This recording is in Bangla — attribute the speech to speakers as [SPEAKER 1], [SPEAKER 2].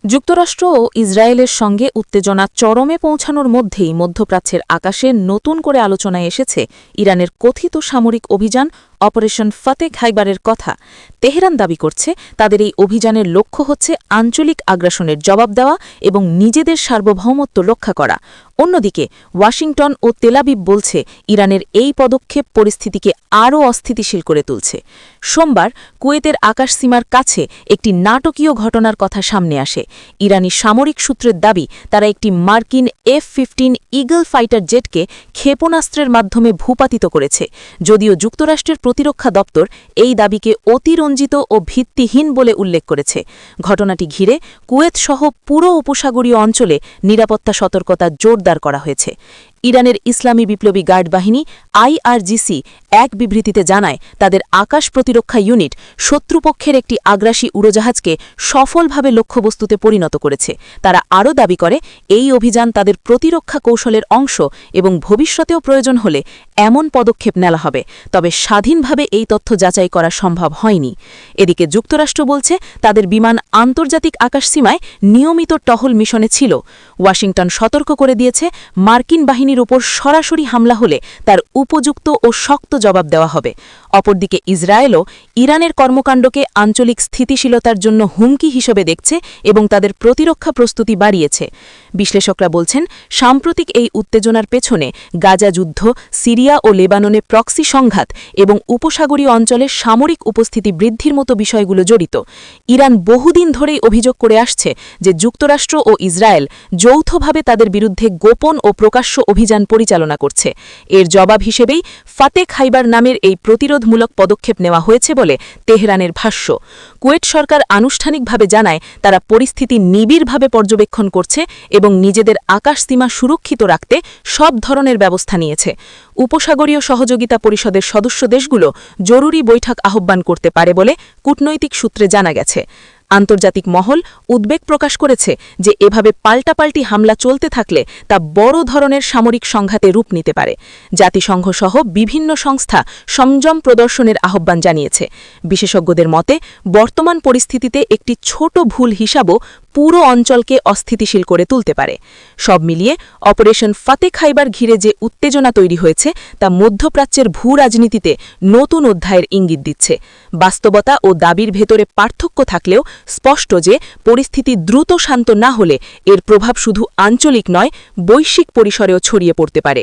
[SPEAKER 1] যুক্তরাষ্ট্র ও ইসরায়েলের সঙ্গে উত্তেজনা চরমে পৌঁছানোর মধ্যেই মধ্যপ্রাচ্যের আকাশে নতুন করে আলোচনায় এসেছে ইরানের কথিত সামরিক অভিযান অপারেশন ফতে খাইবারের কথা। তেহরান দাবি করছে তাদের এই অভিযানের লক্ষ্য হচ্ছে আঞ্চলিক আগ্রাসনের জবাব দেওয়া এবং নিজেদের সার্বভৌমত্ব রক্ষা করা। অন্যদিকে ওয়াশিংটন ও তেলাবিব বলছে ইরানের এই পদক্ষেপ পরিস্থিতিকে আরও অস্থিতিশীল করে তুলছে। সোমবার কুয়েতের আকাশসীমার কাছে একটি নাটকীয় ঘটনার কথা সামনে আসে। ইরানি সামরিক সূত্রের দাবি তারা একটি মার্কিন F-15 ইগল ফাইটার জেটকে ক্ষেপণাস্ত্রের মাধ্যমে ভূপাতিত করেছে। যদিও যুক্তরাষ্ট্রের প্রতিরক্ষা দপ্তর এই দাবিকে অতিরঞ্জিত ও ভিত্তিহীন বলে উল্লেখ করেছে। ঘটনাটি ঘিরে কুয়েতসহ পুরো উপসাগরীয় অঞ্চলে নিরাপত্তা সতর্কতা জোরদার করা হয়েছে। ইরানের ইসলামী বিপ্লবী গার্ড বাহিনী IRGC এক বিবৃতিতে জানায় তাদের আকাশ প্রতিরক্ষা ইউনিট শত্রুপক্ষের একটি আগ্রাসী উড়োজাহাজকে সফলভাবে লক্ষ্যবস্তুতে পরিণত করেছে। তারা আরও দাবি করে এই অভিযান তাদের প্রতিরক্ষা কৌশলের অংশ এবং ভবিষ্যতেও প্রয়োজন হলে এমন পদক্ষেপ নেওয়া হবে। তবে স্বাধীনভাবে এই তথ্য যাচাই করা সম্ভব হয়নি। এদিকে যুক্তরাষ্ট্র বলছে তাদের বিমান আন্তর্জাতিক আকাশসীমায় নিয়মিত টহল মিশনে ছিল। ওয়াশিংটন সতর্ক করে দিয়েছে মার্কিন বাহিনীর উপর সরাসরি হামলা হলে তার উপযুক্ত ও শক্ত জবাব দেওয়া হবে। অপরদিকে ইসরায়েলও ইরানের কর্মকাণ্ডকে আঞ্চলিক স্থিতিশীলতার জন্য হুমকি হিসেবে দেখছে এবং তাদের প্রতিরক্ষা প্রস্তুতি বাড়িয়েছে। বিশ্লেষকরা বলছেন সাম্প্রতিক এই উত্তেজনার পেছনে গাজা যুদ্ধ, সিরিয়া ও লেবাননে প্রক্সি সংঘাত এবং উপসাগরীয় অঞ্চলে সামরিক উপস্থিতি বৃদ্ধির মতো বিষয়গুলো জড়িত। ইরান বহুদিন ধরেই অভিযোগ করে আসছে যে যুক্তরাষ্ট্র ও ইসরায়েল যৌথভাবে তাদের বিরুদ্ধে গোপন ও প্রকাশ্য অভিযান পরিচালনা করছে। এর জবাব হিসেবেই ফাতে খাইবার নামের এই প্রতিরোধমূলক পদক্ষেপ নেওয়া হয়েছে বলে তেহরানের ভাষ্য। কুয়েত সরকার আনুষ্ঠানিকভাবে জানায় তারা পরিস্থিতি নিবিড়ভাবে পর্যবেক্ষণ করছে এবং নিজেদের আকাশসীমা সুরক্ষিত রাখতে সব ধরনের ব্যবস্থা নিয়েছে। উপসাগরীয় সহযোগিতা পরিষদের সদস্য দেশগুলো জরুরি বৈঠক আহ্বান করতে পারে বলে কূটনৈতিক সূত্রে জানা গেছে। আন্তর্জাতিক মহল উদ্বেগ প্রকাশ করেছে যে এভাবে পাল্টাপাল্টি হামলা চলতে থাকলে তা বড় ধরনের সামরিক সংঘাতে রূপ নিতে পারে। জাতিসংঘসহ বিভিন্ন সংস্থা সংযম প্রদর্শনের আহ্বান জানিয়েছে। বিশেষজ্ঞদের মতে বর্তমান পরিস্থিতিতে একটি ছোট ভুল হিসাবও পুরো অঞ্চলকে অস্থিতিশীল করে তুলতে পারে। সব মিলিয়ে অপারেশন ফতে খাইবার ঘিরে যে উত্তেজনা তৈরি হয়েছে তা মধ্যপ্রাচ্যের ভূ রাজনীতিতে নতুন অধ্যায়ের ইঙ্গিত দিচ্ছে। বাস্তবতা ও দাবির ভেতরে পার্থক্য থাকলেও স্পষ্ট যে পরিস্থিতি দ্রুত শান্ত না হলে এর প্রভাব শুধু আঞ্চলিক নয়, বৈশ্বিক পরিসরেও ছড়িয়ে পড়তে পারে।